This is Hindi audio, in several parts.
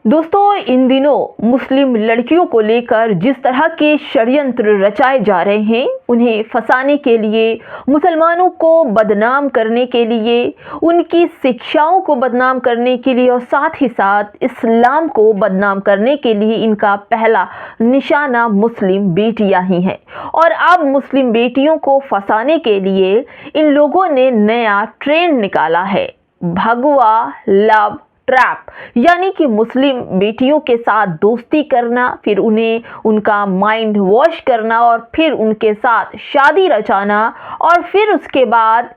दोस्तों, इन दिनों मुस्लिम लड़कियों को लेकर जिस तरह के षड्यंत्र रचाए जा रहे हैं, उन्हें फंसाने के लिए, मुसलमानों को बदनाम करने के लिए, उनकी शिक्षाओं को बदनाम करने के लिए और साथ ही साथ इस्लाम को बदनाम करने के लिए इनका पहला निशाना मुस्लिम बेटियां ही हैं। और अब मुस्लिम बेटियों को फंसाने के लिए इन लोगों ने नया ट्रेंड निकाला है, भगवा लव ट्रैप। यानी कि मुस्लिम बेटियों के साथ दोस्ती करना, फिर उन्हें उनका माइंड वॉश करना और फिर उनके साथ शादी रचाना और फिर उसके बाद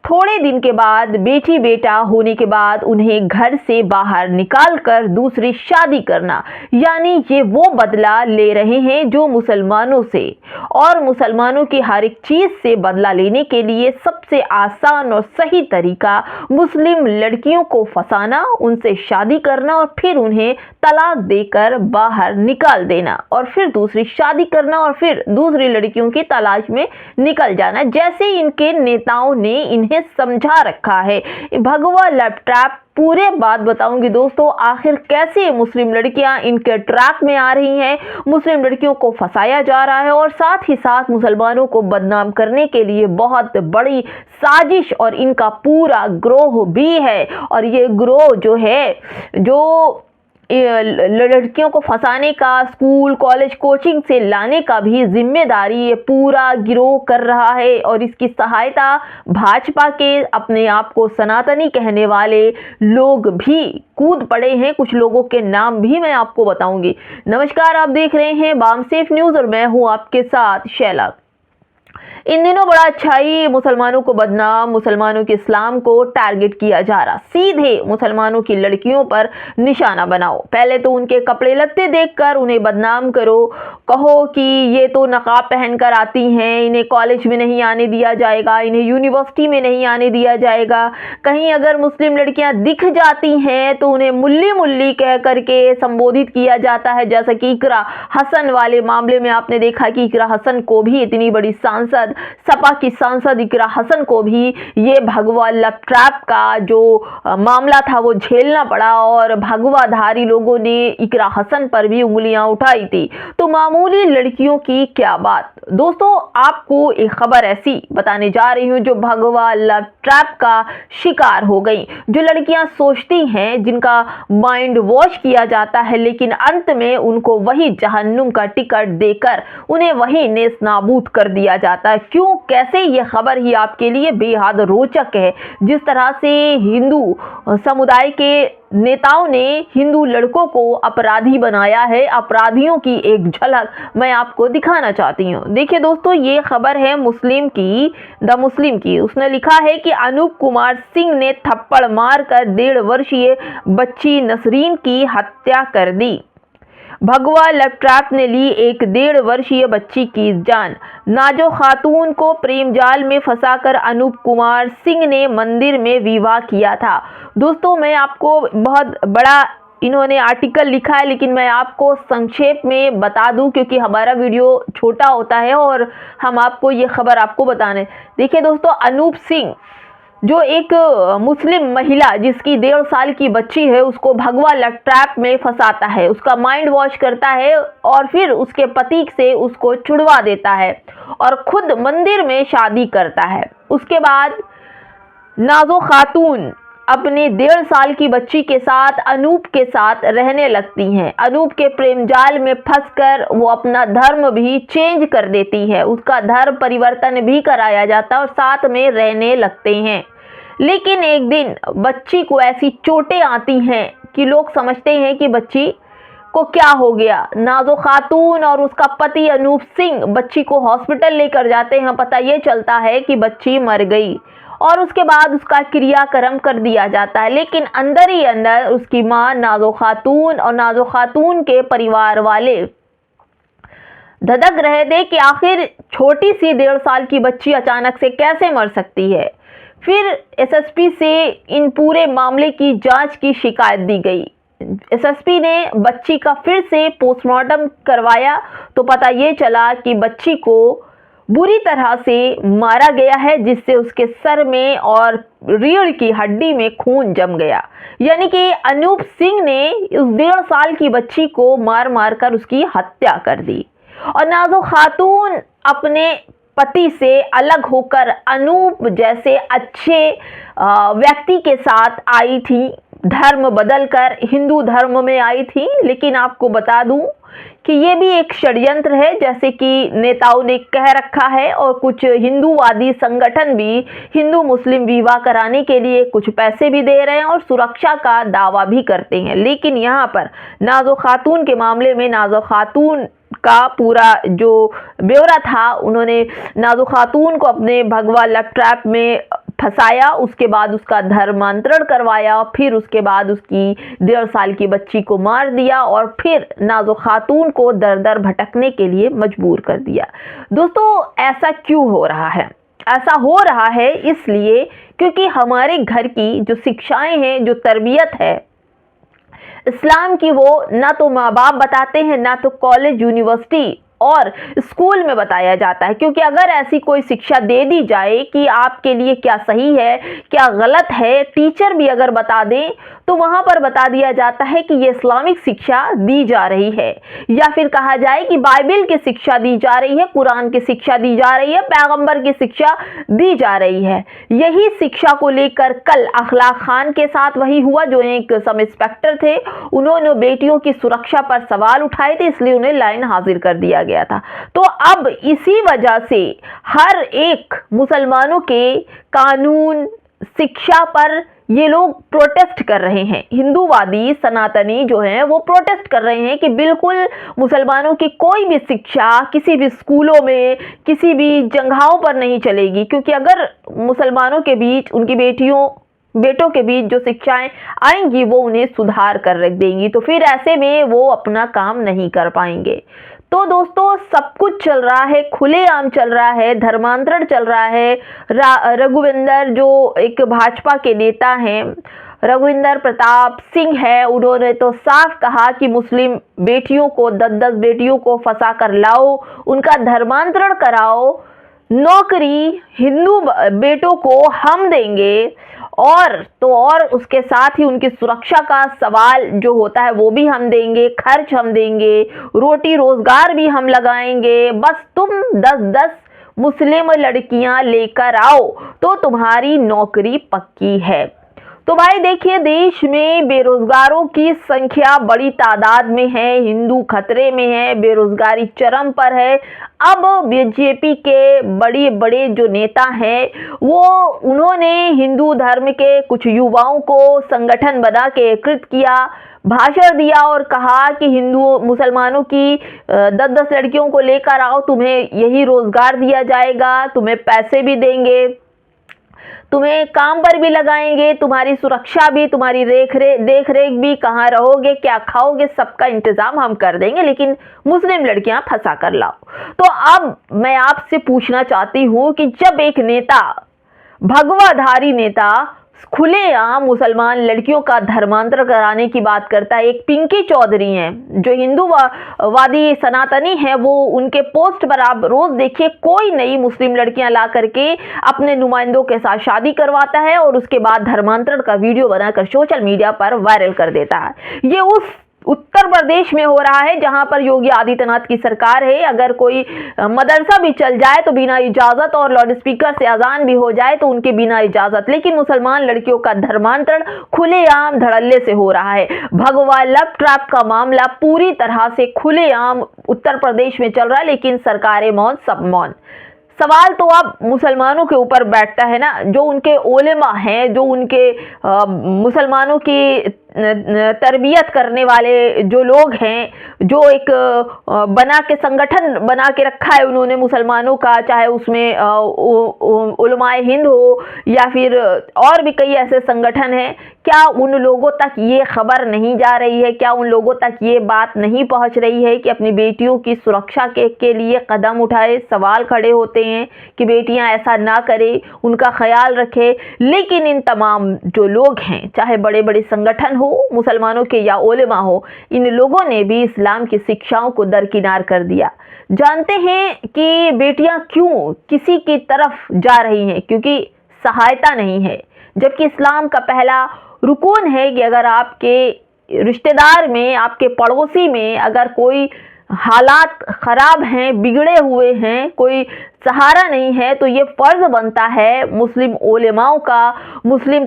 थोड़े दिन के बाद बेटी बेटा होने के बाद उन्हें घर से बाहर निकालकर दूसरी शादी करना। यानी ये वो बदला ले रहे हैं जो मुसलमानों से, और मुसलमानों की हर एक चीज़ से बदला लेने के लिए सबसे आसान और सही तरीका मुस्लिम लड़कियों को फंसाना, उनसे शादी करना और फिर उन्हें तलाक देकर बाहर निकाल देना और फिर दूसरी शादी करना और फिर दूसरी लड़कियों की तलाश में निकल जाना, जैसे इनके नेताओं ने इन्हें समझा रखा है। भगवा लव ट्रैप पूरे बात बताऊंगी दोस्तों, आखिर कैसे मुस्लिम लड़कियां इनके ट्रैक में आ रही हैं, मुस्लिम लड़कियों को फंसाया जा रहा है और साथ ही साथ मुसलमानों को बदनाम करने के लिए बहुत बड़ी साजिश और इनका पूरा ग्रोह भी है। और ये ग्रोह जो है, जो लड़कियों को फंसाने का, स्कूल कॉलेज कोचिंग से लाने का भी जिम्मेदारी ये पूरा गिरोह कर रहा है। और इसकी सहायता भाजपा के अपने आप को सनातनी कहने वाले लोग भी कूद पड़े हैं। कुछ लोगों के नाम भी मैं आपको बताऊंगी। नमस्कार, आप देख रहे हैं बामसेफ न्यूज और मैं हूं आपके साथ शैला। इन दिनों बड़ा अच्छा ही मुसलमानों को बदनाम, मुसलमानों के इस्लाम को टारगेट किया जा रहा। सीधे मुसलमानों की लड़कियों पर निशाना बनाओ। पहले तो उनके कपड़े लत्ते देखकर उन्हें बदनाम करो, कहो कि ये तो नकाब पहनकर आती हैं, इन्हें कॉलेज में नहीं आने दिया जाएगा, इन्हें यूनिवर्सिटी में नहीं आने दिया जाएगा। कहीं अगर मुस्लिम लड़कियां दिख जाती हैं तो उन्हें मुल्ली मुल्ली कह करके संबोधित किया जाता है, जैसा कि इकरा हसन वाले मामले में आपने देखा कि इकरा हसन को भी, इतनी बड़ी सांसद, सपा की सांसद इकरा हसन को भी ये भगवा लव ट्रैप का जो मामला था वो झेलना पड़ा और भगवाधारी लोगों ने इकरा हसन पर भी उंगलियां उठाई थी। तो मामूली लड़कियों की क्या बात। दोस्तों, आपको एक खबर ऐसी बताने जा रही हूं जो भगवा लव ट्रैप का शिकार हो गई। जो लड़कियां सोचती हैं, जिनका माइंड वॉश किया जाता है, लेकिन अंत में उनको वही जहन्नुम का टिकट देकर उन्हें वही नेस नाबूद कर दिया जाता है। क्यों, कैसे, ये खबर ही आपके लिए बेहद रोचक है। जिस तरह से हिंदू समुदाय के नेताओं ने हिंदू लड़कों को अपराधी बनाया है, अपराधियों की एक झलक मैं आपको दिखाना चाहती हूँ। देखिए दोस्तों, ये खबर है मुस्लिम की, द मुस्लिम की। उसने लिखा है कि अनूप कुमार सिंह ने थप्पड़ मारकर 1.5 वर्षीय बच्ची नसरीन की हत्या कर दी। भगवा लव ट्रैप ने ली एक 1.5 वर्षीय बच्ची की जान। नाजो खातून को प्रेम जाल में फंसाकर अनूप कुमार सिंह ने मंदिर में विवाह किया था। दोस्तों, मैं आपको बहुत बड़ा इन्होंने आर्टिकल लिखा है, लेकिन मैं आपको संक्षेप में बता दूं क्योंकि हमारा वीडियो छोटा होता है और हम आपको ये खबर आपको बताने। देखिए दोस्तों, अनूप सिंह जो एक मुस्लिम महिला जिसकी 1.5 साल की बच्ची है, उसको भगवा लव ट्रैप में फंसाता है, उसका माइंड वॉश करता है और फिर उसके पति से उसको छुड़वा देता है और खुद मंदिर में शादी करता है। उसके बाद नाजो खातून अपने 1.5 साल की बच्ची के साथ अनूप के साथ रहने लगती हैं। अनूप के प्रेम जाल में फंसकर वो अपना धर्म भी चेंज कर देती है, उसका धर्म परिवर्तन भी कराया जाता है और साथ में रहने लगते हैं। लेकिन एक दिन बच्ची को ऐसी चोटें आती हैं कि लोग समझते हैं कि बच्ची को क्या हो गया। नाजो खातून और उसका पति अनूप सिंह बच्ची को हॉस्पिटल लेकर जाते हैं। पता ये चलता है कि बच्ची मर गई और उसके बाद उसका क्रियाक्रम कर दिया जाता है। लेकिन अंदर ही अंदर उसकी मां नाजो खातून और नाजो खातून के परिवार वाले धधक रहे थे कि आखिर छोटी सी 1.5 साल की बच्ची अचानक से कैसे मर सकती है। फिर एसएसपी से इन पूरे मामले की जांच की शिकायत दी गई। एसएसपी ने बच्ची का फिर से पोस्टमार्टम करवाया तो पता ये चला कि बच्ची को बुरी तरह से मारा गया है, जिससे उसके सर में और रीढ़ की हड्डी में खून जम गया। यानी कि अनूप सिंह ने उस 1.5 साल की बच्ची को मार मार कर उसकी हत्या कर दी। और नाज़ो खातून अपने पति से अलग होकर अनूप जैसे अच्छे व्यक्ति के साथ आई थी, धर्म बदलकर हिंदू धर्म में आई थी। लेकिन आपको बता दूं कि ये भी एक षड्यंत्र है, जैसे कि नेताओं ने कह रखा है, और कुछ हिंदूवादी संगठन भी हिंदू मुस्लिम विवाह कराने के लिए कुछ पैसे भी दे रहे हैं और सुरक्षा का दावा भी करते हैं। लेकिन यहाँ पर नाज़ो खातून के मामले में नाज़ो खातून का पूरा जो ब्यौरा था, उन्होंने नाज़ो खातून को अपने भगवा लव ट्रैप में फंसाया, उसके बाद उसका धर्मांतरण करवाया, फिर उसके बाद उसकी 1.5 साल की बच्ची को मार दिया और फिर नाज़ो खातून को दर दर भटकने के लिए मजबूर कर दिया। दोस्तों, ऐसा क्यों हो रहा है? ऐसा हो रहा है इसलिए क्योंकि हमारे घर की जो शिक्षाएं हैं, जो तरबियत है इस्लाम की, वो ना तो माँ बाप बताते हैं, ना तो कॉलेज यूनिवर्सिटी और स्कूल में बताया जाता है। क्योंकि अगर ऐसी कोई शिक्षा दे दी जाए कि आपके लिए क्या सही है क्या गलत है, टीचर भी अगर बता दें, तो वहां पर बता दिया जाता है कि ये इस्लामिक शिक्षा दी जा रही है, या फिर कहा जाए कि बाइबल की शिक्षा दी जा रही है, कुरान की शिक्षा दी जा रही है, पैगंबर की शिक्षा दी जा रही है। यही शिक्षा को लेकर कल अखलाक खान के साथ वही हुआ, जो एक सब इंस्पेक्टर थे, उन्होंने बेटियों की सुरक्षा पर सवाल उठाए थे, इसलिए उन्हें लाइन हाजिर कर दिया गया था। तो अब इसी वजह से हर एक मुसलमानों के कानून, शिक्षा पर ये लोग प्रोटेस्ट कर रहे हैं। हिंदूवादी सनातनी जो हैं वो प्रोटेस्ट कर रहे हैं कि बिल्कुल मुसलमानों की कोई भी शिक्षा किसी भी स्कूलों में, किसी भी जगहों पर नहीं चलेगी। क्योंकि अगर मुसलमानों के बीच, उनकी बेटों के बीच जो शिक्षाएं आएंगी वो उन्हें सुधार कर रख देंगी, तो फिर ऐसे में वो अपना काम नहीं कर पाएंगे। तो दोस्तों, सब कुछ चल रहा है, खुलेआम चल रहा है, धर्मांतरण चल रहा है। रघुविंदर जो एक भाजपा के नेता हैं, रघुविंदर प्रताप सिंह है, उन्होंने तो साफ कहा कि मुस्लिम बेटियों को 10-10 बेटियों को फंसा कर लाओ, उनका धर्मांतरण कराओ, नौकरी हिंदू बेटों को हम देंगे, और उसके साथ ही उनकी सुरक्षा का सवाल जो होता है वो भी हम देंगे, खर्च हम देंगे, रोटी रोजगार भी हम लगाएंगे, बस तुम 10-10 मुस्लिम लड़कियां लेकर आओ तो तुम्हारी नौकरी पक्की है। तो भाई देखिए, देश में बेरोजगारों की संख्या बड़ी तादाद में है, हिंदू खतरे में है, बेरोजगारी चरम पर है। अब बीजेपी के बड़े बड़े जो नेता हैं उन्होंने हिंदू धर्म के कुछ युवाओं को संगठन बना के एकत्रित किया, भाषण दिया और कहा कि हिंदू मुसलमानों की 10-10 लड़कियों को लेकर आओ, तुम्हें यही रोजगार दिया जाएगा, तुम्हें पैसे भी देंगे, तुम्हें काम पर भी लगाएंगे, तुम्हारी सुरक्षा भी, तुम्हारी देख रेख भी, कहाँ रहोगे, क्या खाओगे, सबका इंतजाम हम कर देंगे, लेकिन मुस्लिम लड़कियां फंसा कर लाओ। तो अब मैं आपसे पूछना चाहती हूं कि जब एक नेता, भगवाधारी नेता, खुलेआम मुसलमान लड़कियों का धर्मांतरण कराने की बात करता है, एक पिंकी चौधरी हैं जो हिंदूवादी सनातनी है, वो उनके पोस्ट पर आप रोज देखिए कोई नई मुस्लिम लड़कियां ला करके अपने नुमाइंदों के साथ शादी करवाता है और उसके बाद धर्मांतरण का वीडियो बनाकर सोशल मीडिया पर वायरल कर देता है। ये उस उत्तर प्रदेश में हो रहा है जहां पर योगी आदित्यनाथ की सरकार है। अगर कोई मदरसा भी चल जाए तो बिना इजाजत, और लाउड स्पीकर से अजान भी हो जाए तो उनके बिना इजाजत, लेकिन मुसलमान लड़कियों का धर्मांतरण खुलेआम धड़ल्ले से हो रहा है। भगवा लव ट्रैप का मामला पूरी तरह से खुलेआम उत्तर प्रदेश में चल रहा है, लेकिन सरकारें मौन, सब मौन। सवाल तो अब मुसलमानों के ऊपर बैठता है ना, जो उनके उलेमा हैं, जो उनके मुसलमानों की तरबियत करने वाले जो लोग हैं, जो एक बना के संगठन बना के रखा है उन्होंने मुसलमानों का, चाहे उसमें उलमाए हिंद हो या फिर और भी कई ऐसे संगठन हैं, क्या उन लोगों तक ये खबर नहीं जा रही है? क्या उन लोगों तक ये बात नहीं पहुंच रही है कि अपनी बेटियों की सुरक्षा के लिए कदम उठाए? सवाल खड़े होते हैं कि बेटियां ऐसा ना करें, उनका ख्याल रखें। लेकिन इन तमाम जो लोग हैं, चाहे बड़े बड़े संगठन हो, मुसलमानों के या उलेमा हो, इन लोगों ने भी इस्लाम की शिक्षाओं को दरकिनार कर दिया। जानते हैं कि बेटियां क्यों किसी की तरफ जा रही हैं? क्योंकि सहायता नहीं है। जबकि इस्लाम का पहला रुकून है कि अगर आपके रिश्तेदार में, आपके पड़ोसी में अगर कोई हालात खराब हैं, बिगड़े हुए हैं, कोई सहारा नहीं है, तो ये फ़र्ज़ बनता है मुस्लिम उलेमाओं का, मुस्लिम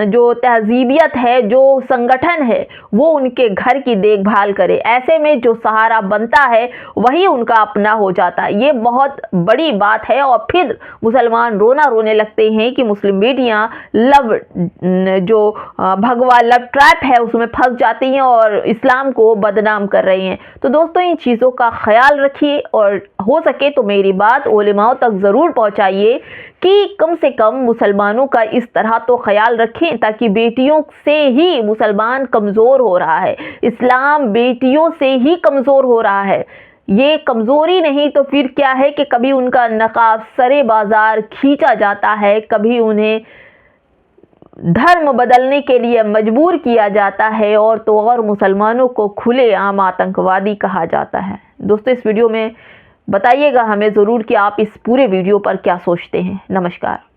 जो तहज़ीबियत है, जो संगठन है, वो उनके घर की देखभाल करे। ऐसे में जो सहारा बनता है वही उनका अपना हो जाता है। ये बहुत बड़ी बात है। और फिर मुसलमान रोना रोने लगते हैं कि मुस्लिम बेटियां जो भगवा लव ट्रैप है उसमें फंस जाती हैं और इस्लाम को बदनाम कर रही हैं। तो दोस्तों, इन चीज़ों का ख्याल रखिए और हो सके तो मेरी बात उलेमाओं तक ज़रूर पहुंचाइए कि कम से कम मुसलमानों का इस तरह तो ख्याल रखें, ताकि बेटियों से ही मुसलमान कमज़ोर हो रहा है, इस्लाम बेटियों से ही कमज़ोर हो रहा है। ये कमज़ोरी नहीं तो फिर क्या है कि कभी उनका नकाब सरे बाज़ार खींचा जाता है, कभी उन्हें धर्म बदलने के लिए मजबूर किया जाता है, और तो और मुसलमानों को खुलेआम आतंकवादी कहा जाता है। दोस्तों, इस वीडियो में बताइएगा हमें ज़रूर कि आप इस पूरे वीडियो पर क्या सोचते हैं। नमस्कार।